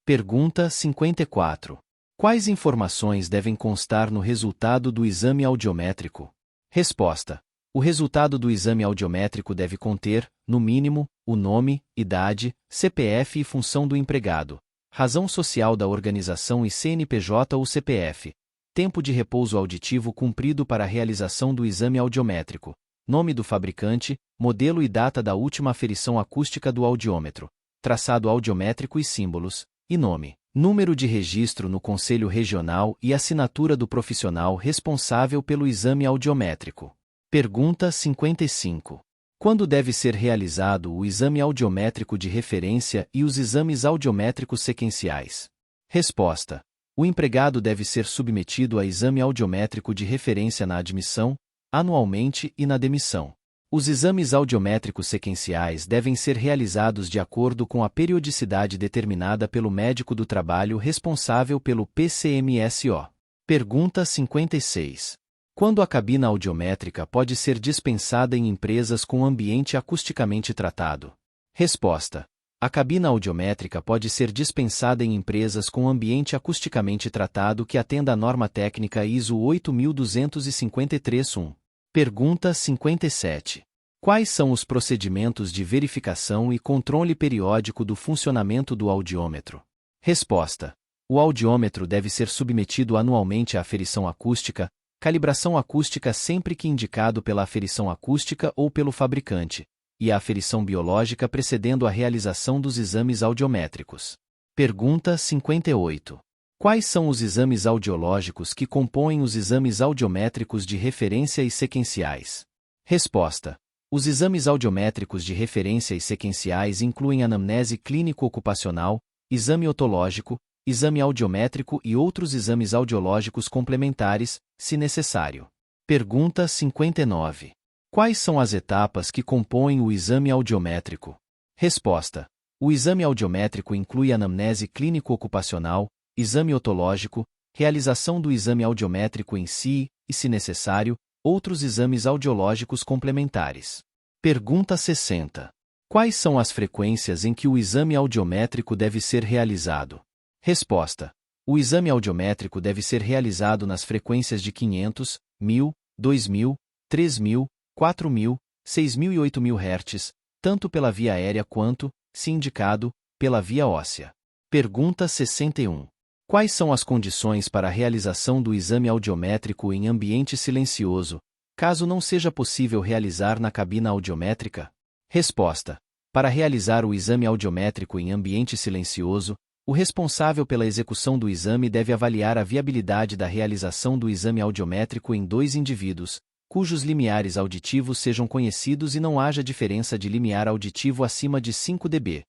Pergunta 54. Quais informações devem constar no resultado do exame audiométrico? Resposta. O resultado do exame audiométrico deve conter, no mínimo, o nome, idade, CPF e função do empregado, razão social da organização e CNPJ ou CPF, tempo de repouso auditivo cumprido para a realização do exame audiométrico, nome do fabricante, modelo e data da última aferição acústica do audiômetro, traçado audiométrico e símbolos, e nome, número de registro no Conselho Regional e assinatura do profissional responsável pelo exame audiométrico. Pergunta 55. Quando deve ser realizado o exame audiométrico de referência e os exames audiométricos sequenciais? Resposta. O empregado deve ser submetido a exame audiométrico de referência na admissão, anualmente e na demissão. Os exames audiométricos sequenciais devem ser realizados de acordo com a periodicidade determinada pelo médico do trabalho responsável pelo PCMSO. Pergunta 56. Quando a cabina audiométrica pode ser dispensada em empresas com ambiente acusticamente tratado? Resposta. A cabina audiométrica pode ser dispensada em empresas com ambiente acusticamente tratado que atenda à norma técnica ISO 8253-1. Pergunta 57. Quais são os procedimentos de verificação e controle periódico do funcionamento do audiômetro? Resposta. O audiômetro deve ser submetido anualmente à aferição acústica, calibração acústica sempre que indicado pela aferição acústica ou pelo fabricante, e a aferição biológica precedendo a realização dos exames audiométricos. Pergunta 58. Quais são os exames audiológicos que compõem os exames audiométricos de referência e sequenciais? Resposta. Os exames audiométricos de referência e sequenciais incluem anamnese clínico-ocupacional, exame otológico, exame audiométrico e outros exames audiológicos complementares, se necessário. Pergunta 59. Quais são as etapas que compõem o exame audiométrico? Resposta. O exame audiométrico inclui anamnese clínico-ocupacional, exame otológico, realização do exame audiométrico em si e, se necessário, outros exames audiológicos complementares. Pergunta 60. Quais são as frequências em que o exame audiométrico deve ser realizado? Resposta. O exame audiométrico deve ser realizado nas frequências de 500, 1000, 2000, 3000, 4000, 6000 e 8000 Hz, tanto pela via aérea quanto, se indicado, pela via óssea. Pergunta 61. Quais são as condições para a realização do exame audiométrico em ambiente silencioso, caso não seja possível realizar na cabina audiométrica? Resposta. Para realizar o exame audiométrico em ambiente silencioso, o responsável pela execução do exame deve avaliar a viabilidade da realização do exame audiométrico em 2 indivíduos, cujos limiares auditivos sejam conhecidos e não haja diferença de limiar auditivo acima de 5 dB,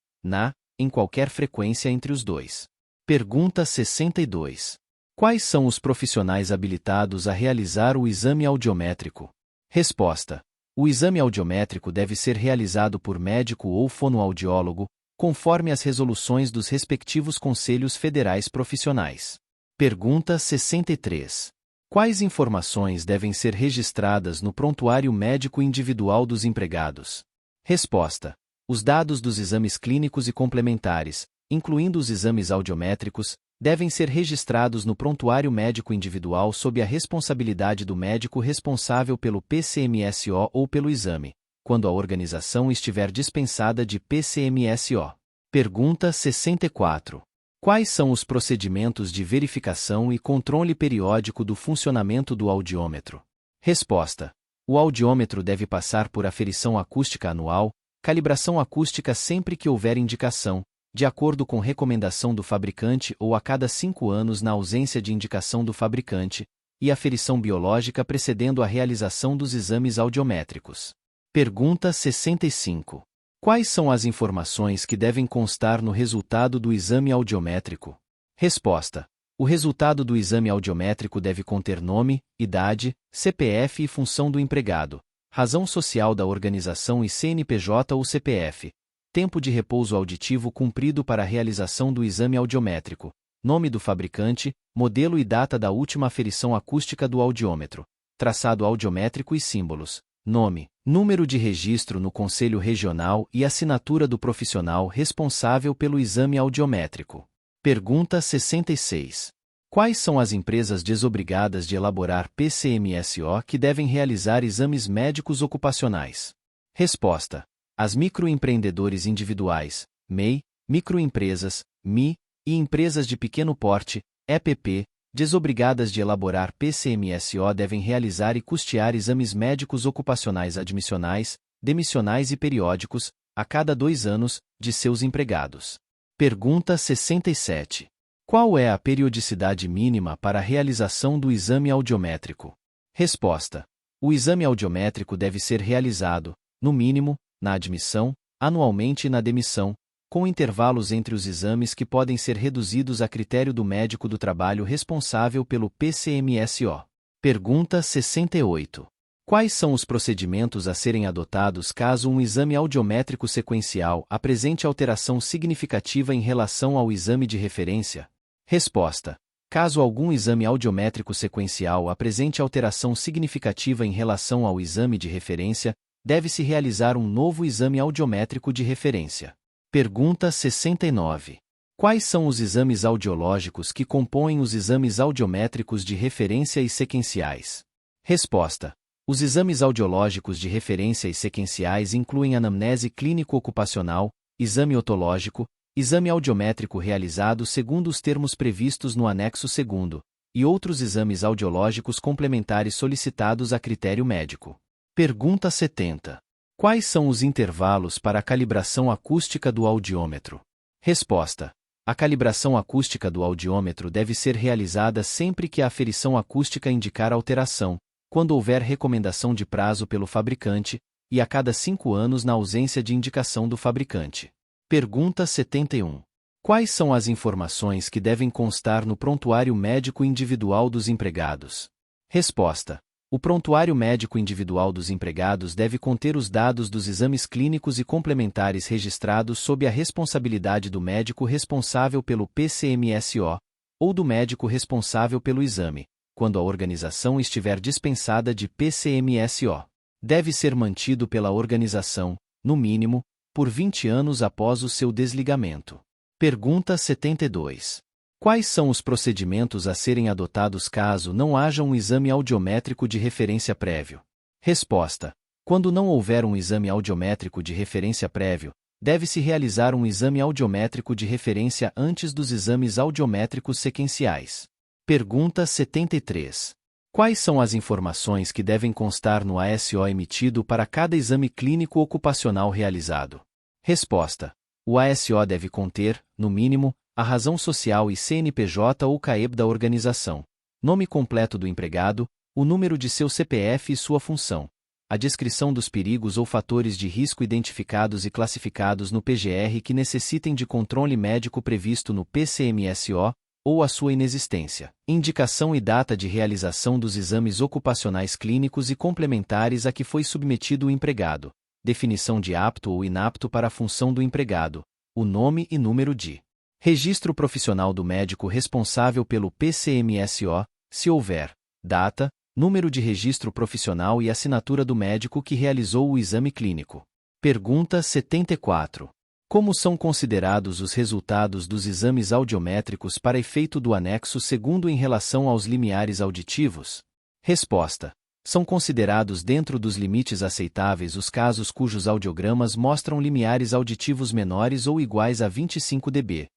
em qualquer frequência entre os dois. Pergunta 62. Quais são os profissionais habilitados a realizar o exame audiométrico? Resposta. O exame audiométrico deve ser realizado por médico ou fonoaudiólogo, conforme as resoluções dos respectivos conselhos federais profissionais. Pergunta 63. Quais informações devem ser registradas no prontuário médico individual dos empregados? Resposta. Os dados dos exames clínicos e complementares, incluindo os exames audiométricos, devem ser registrados no prontuário médico individual sob a responsabilidade do médico responsável pelo PCMSO ou pelo exame, quando a organização estiver dispensada de PCMSO. Pergunta 64. Quais são os procedimentos de verificação e controle periódico do funcionamento do audiômetro? Resposta. O audiômetro deve passar por aferição acústica anual, calibração acústica sempre que houver indicação, de acordo com recomendação do fabricante ou a cada 5 anos na ausência de indicação do fabricante, e aferição biológica precedendo a realização dos exames audiométricos. Pergunta 65. Quais são as informações que devem constar no resultado do exame audiométrico? Resposta. O resultado do exame audiométrico deve conter nome, idade, CPF e função do empregado, razão social da organização e CNPJ ou CPF, tempo de repouso auditivo cumprido para a realização do exame audiométrico, nome do fabricante, modelo e data da última aferição acústica do audiômetro, traçado audiométrico e símbolos, nome, número de registro no Conselho Regional e assinatura do profissional responsável pelo exame audiométrico. Pergunta 66. Quais são as empresas desobrigadas de elaborar PCMSO que devem realizar exames médicos ocupacionais? Resposta. As microempreendedores individuais, MEI, microempresas, MI, e empresas de pequeno porte, EPP, desobrigadas de elaborar PCMSO devem realizar e custear exames médicos ocupacionais admissionais, demissionais e periódicos, a cada 2 anos, de seus empregados. Pergunta 67. Qual é a periodicidade mínima para a realização do exame audiométrico? Resposta. O exame audiométrico deve ser realizado, no mínimo, na admissão, anualmente e na demissão, com intervalos entre os exames que podem ser reduzidos a critério do médico do trabalho responsável pelo PCMSO. Pergunta 68. Quais são os procedimentos a serem adotados caso um exame audiométrico sequencial apresente alteração significativa em relação ao exame de referência? Resposta. Caso algum exame audiométrico sequencial apresente alteração significativa em relação ao exame de referência, deve-se realizar um novo exame audiométrico de referência. Pergunta 69. Quais são os exames audiológicos que compõem os exames audiométricos de referência e sequenciais? Resposta. Os exames audiológicos de referência e sequenciais incluem anamnese clínico-ocupacional, exame otológico, exame audiométrico realizado segundo os termos previstos no anexo 2º, e outros exames audiológicos complementares solicitados a critério médico. Pergunta 70. Quais são os intervalos para a calibração acústica do audiômetro? Resposta. A calibração acústica do audiômetro deve ser realizada sempre que a aferição acústica indicar alteração, quando houver recomendação de prazo pelo fabricante, e a cada 5 anos na ausência de indicação do fabricante. Pergunta 71. Quais são as informações que devem constar no prontuário médico individual dos empregados? Resposta. O prontuário médico individual dos empregados deve conter os dados dos exames clínicos e complementares registrados sob a responsabilidade do médico responsável pelo PCMSO, ou do médico responsável pelo exame, quando a organização estiver dispensada de PCMSO. Deve ser mantido pela organização, no mínimo, por 20 anos após o seu desligamento. Pergunta 72. Quais são os procedimentos a serem adotados caso não haja um exame audiométrico de referência prévio? Resposta. Quando não houver um exame audiométrico de referência prévio, deve-se realizar um exame audiométrico de referência antes dos exames audiométricos sequenciais. Pergunta 73. Quais são as informações que devem constar no ASO emitido para cada exame clínico ocupacional realizado? Resposta. O ASO deve conter, no mínimo, a razão social e CNPJ ou CAEB da organização, nome completo do empregado, o número de seu CPF e sua função, a descrição dos perigos ou fatores de risco identificados e classificados no PGR que necessitem de controle médico previsto no PCMSO, ou a sua inexistência, indicação e data de realização dos exames ocupacionais clínicos e complementares a que foi submetido o empregado, definição de apto ou inapto para a função do empregado, o nome e número de registro profissional do médico responsável pelo PCMSO, se houver, data, número de registro profissional e assinatura do médico que realizou o exame clínico. Pergunta 74. Como são considerados os resultados dos exames audiométricos para efeito do anexo 2º em relação aos limiares auditivos? Resposta. São considerados dentro dos limites aceitáveis os casos cujos audiogramas mostram limiares auditivos menores ou iguais a 25 dB,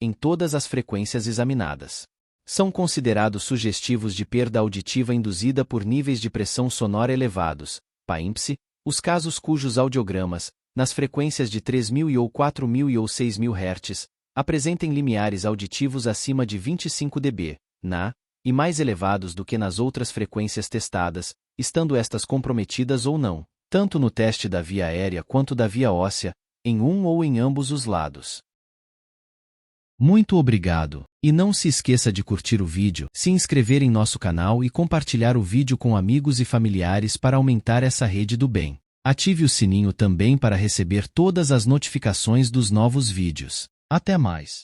em todas as frequências examinadas. São considerados sugestivos de perda auditiva induzida por níveis de pressão sonora elevados, PAIMPSE, os casos cujos audiogramas, nas frequências de 3.000 ou 4.000 ou 6.000 Hz, apresentem limiares auditivos acima de 25 dB, e mais elevados do que nas outras frequências testadas, estando estas comprometidas ou não, tanto no teste da via aérea quanto da via óssea, em um ou em ambos os lados. Muito obrigado, e não se esqueça de curtir o vídeo, se inscrever em nosso canal e compartilhar o vídeo com amigos e familiares para aumentar essa rede do bem. Ative o sininho também para receber todas as notificações dos novos vídeos. Até mais!